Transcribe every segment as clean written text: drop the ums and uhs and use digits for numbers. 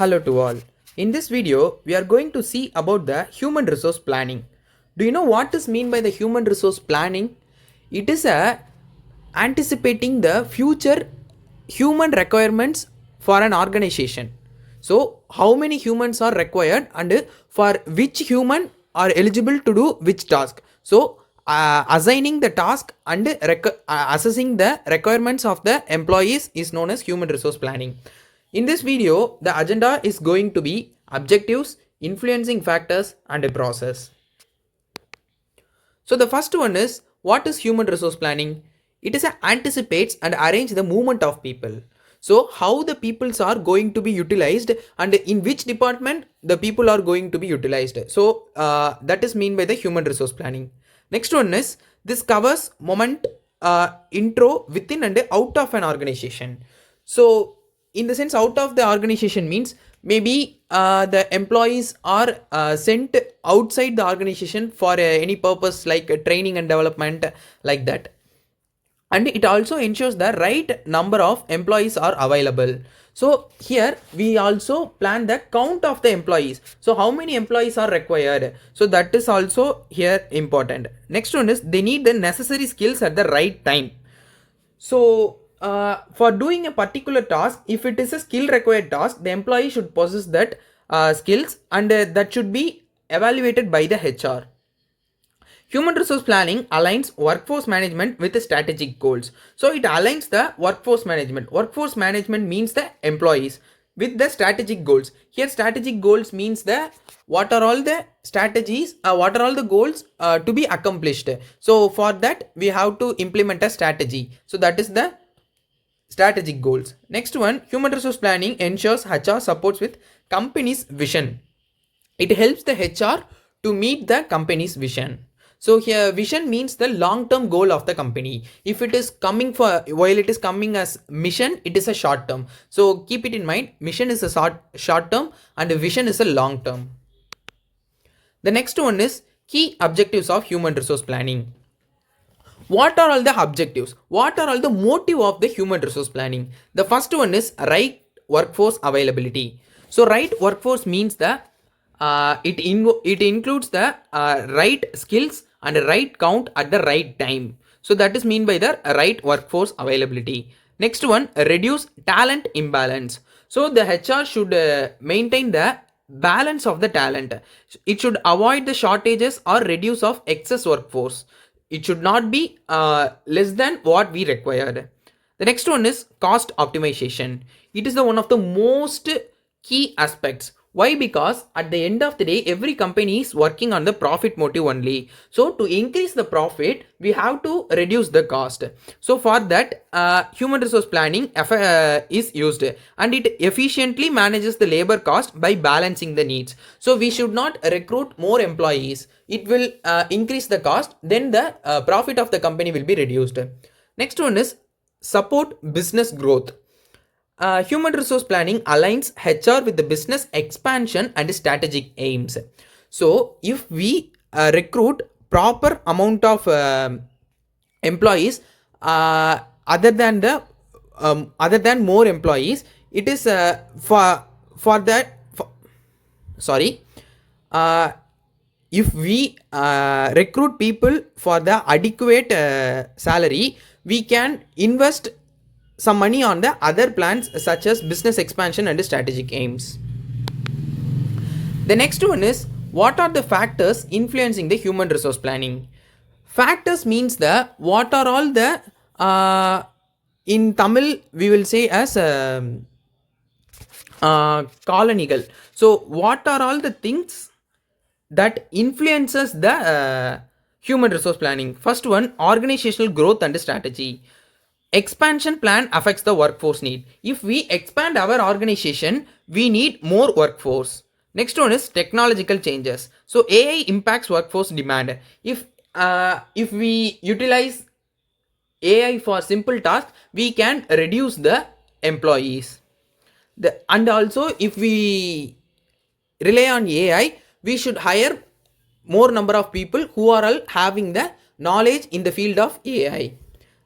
Hello to all. In this video, we are going to see about the human resource planning. Do you know what is mean by the human resource planning? It is a anticipating the future human requirements for an organization. So, how many humans are required and for which human are eligible to do which task. So, assigning the task and assessing the requirements of the employees is known as human resource planning. In this video, the agenda is going to be objectives, influencing factors, and a process. So the first one is, what is human resource planning? It is a anticipates and arrange the movement of people. So how the peoples are going to be utilized and in which department the people are going to be utilized. So that is mean by the human resource planning. Next one is, this covers moment intro within and out of an organization. So in the sense, out of the organization means maybe the employees are sent outside the organization for any purpose like training and development, like that. And it also ensures the right number of employees are available. So here we also plan the count of the employees. So how many employees are required? So that is also here important. Next one is, they need the necessary skills at the right time. So for doing a particular task, if it is a skill required task, the employee should possess that skills, and that should be evaluated by the HR. Human resource planning aligns workforce management with the strategic goals. So it aligns the workforce management. Workforce management means the employees with the strategic goals. Here strategic goals means the what are all the strategies, what are all the goals to be accomplished. So for that we have to implement a strategy. So that is the strategic goals. Next one, human resource planning ensures HR supports with company's vision. It helps the HR to meet the company's vision. So here vision means the long-term goal of the company. If it is coming for, while it is coming as mission, it is a short term. So keep it in mind, mission is a short term and vision is a long term. The next one is key objectives of human resource planning. What are all the objectives? What are all the motive of the human resource planning? The first one is right workforce availability. So right workforce means the it includes the right skills and right count at the right time. So that is mean by the right workforce availability. Next one, reduce talent imbalance. So the HR should maintain the balance of the talent. It should avoid the shortages or reduce of excess workforce. It should not be less than what we required. The next one is cost optimization. It is the one of the most key aspects. Why? Because at the end of the day, every company is working on the profit motive only. So to increase the profit, we have to reduce the cost. So for that, human resource planning is used, and it efficiently manages the labor cost by balancing the needs. So we should not recruit more employees. It will increase the cost, then the profit of the company will be reduced. Next one is support business growth. Human resource planning aligns HR with the business expansion and strategic aims. So if we recruit proper amount of employees other than more employees, it is for that sorry if we recruit people for the adequate salary, we can invest some money on the other plans such as business expansion and strategic aims. The next one is, what are the factors influencing the human resource planning? Factors means the what are all the in Tamil we will say as colonial. So what are all the things that influences the human resource planning? First one, organizational growth and strategy. Expansion plan affects the workforce need. If we expand our organization, we need more workforce. Next one is technological changes. So AI impacts workforce demand. If we utilize AI for simple tasks, we can reduce the employees. And also if we rely on AI, we should hire more number of people who are all having the knowledge in the field of AI.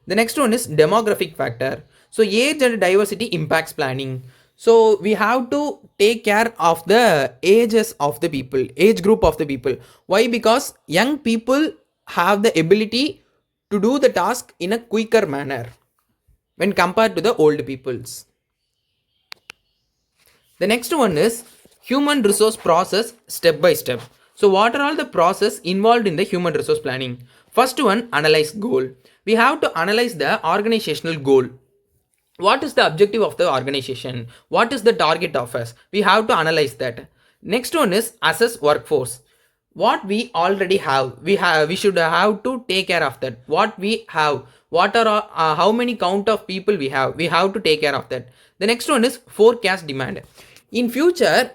The next one is demographic factor. So age and diversity impacts planning. So we have to take care of the ages of the people, age group of the people. Why? Because young people have the ability to do the task in a quicker manner when compared to the old peoples. The next one is human resource process step by step. So what are all the process involved in the human resource planning? First one, analyze goal. We have to analyze the organizational goal. What is the objective of the organization? What is the target of us? We have to analyze that. Next one is assess workforce. What we already have, we should have to take care of that. What we have, what are how many count of people we have to take care of that. The next one is forecast demand. In future,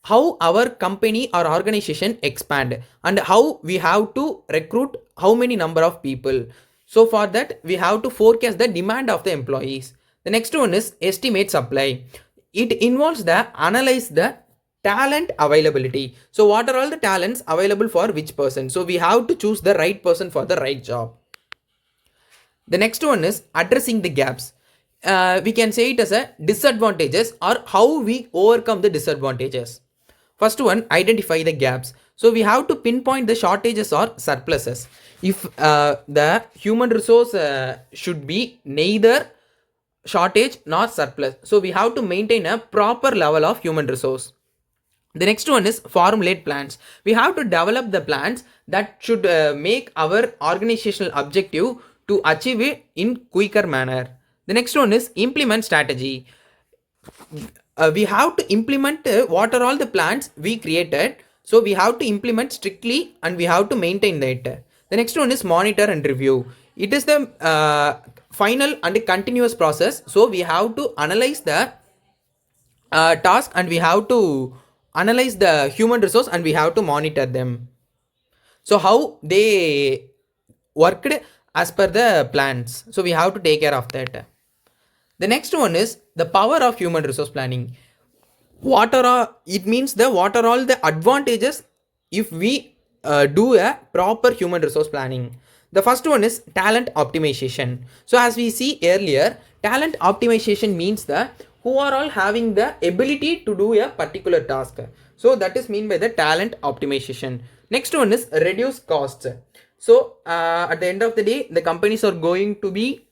how our company or organization expand and how we have to recruit how many number of people. So for that we have to forecast the demand of the employees. The next one is estimate supply. It involves the analyze the talent availability. So what are all the talents available for which person? So we have to choose the right person for the right job. The next one is addressing the gaps. We can say it as a disadvantages or how we overcome the disadvantages. First one, identify the gaps. So we have to pinpoint the shortages or surpluses. If the human resource should be neither shortage nor surplus, so we have to maintain a proper level of human resource. The next one is formulate plans. We have to develop the plans that should make our organizational objective to achieve it in quicker manner. The next one is implement strategy. We have to implement what are all the plans we created. So we have to implement strictly and we have to maintain that. The next one is monitor and review. It is the final and continuous process. So we have to analyze the task and we have to analyze the human resource and we have to monitor them. So how they worked as per the plans. So we have to take care of that. The next one is the power of human resource planning. What are it means the what are all the advantages if we do a proper human resource planning. The first one is talent optimization. So as we see earlier, talent optimization means that who are all having the ability to do a particular task. So that is mean by the talent optimization. Next one is reduce costs. So at the end of the day, the companies are going to be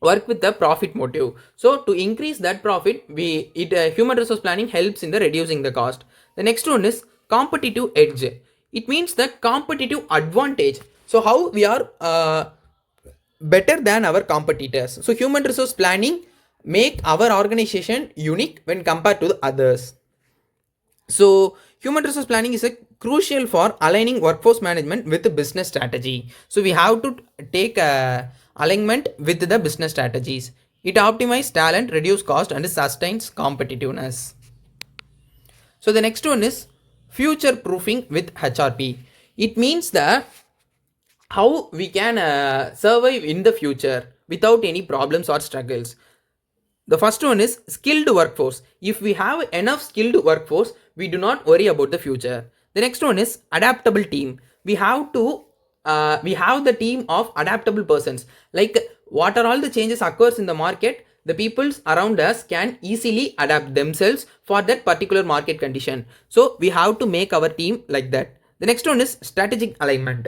work with the profit motive. So to increase that profit, human resource planning helps in the reducing the cost. The next one is competitive edge. It means the competitive advantage. So how we are better than our competitors. So human resource planning make our organization unique when compared to the others. So human resource planning is a crucial for aligning workforce management with the business strategy. So we have to take alignment with the business strategies. It optimizes talent, reduce cost and sustains competitiveness. So the next one is future proofing with HRP. It means that how we can survive in the future without any problems or struggles. The first one is skilled workforce. If we have enough skilled workforce, we do not worry about the future. The next one is adaptable team. We have the team of adaptable persons. Like what are all the changes occurs in the market, the peoples around us can easily adapt themselves for that particular market condition. So we have to make our team like that. The next one is strategic alignment.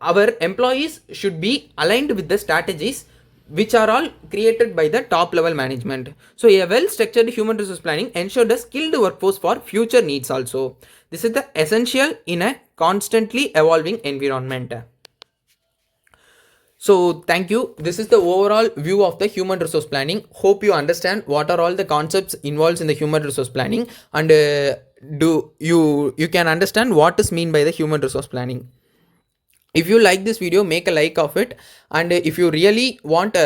Our employees should be aligned with the strategies which are all created by the top level management. So a well structured human resource planning ensures the skilled workforce for future needs also. This is the essential in a constantly evolving environment. So thank you. This is the overall view of the human resource planning. Hope you understand what are all the concepts involved in the human resource planning and do you can understand what is mean by the human resource planning. If you like this video, make a like of it, and if you really want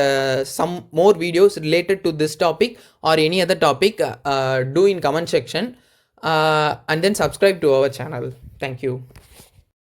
some more videos related to this topic or any other topic, do in comment section and then subscribe to our channel. Thank you.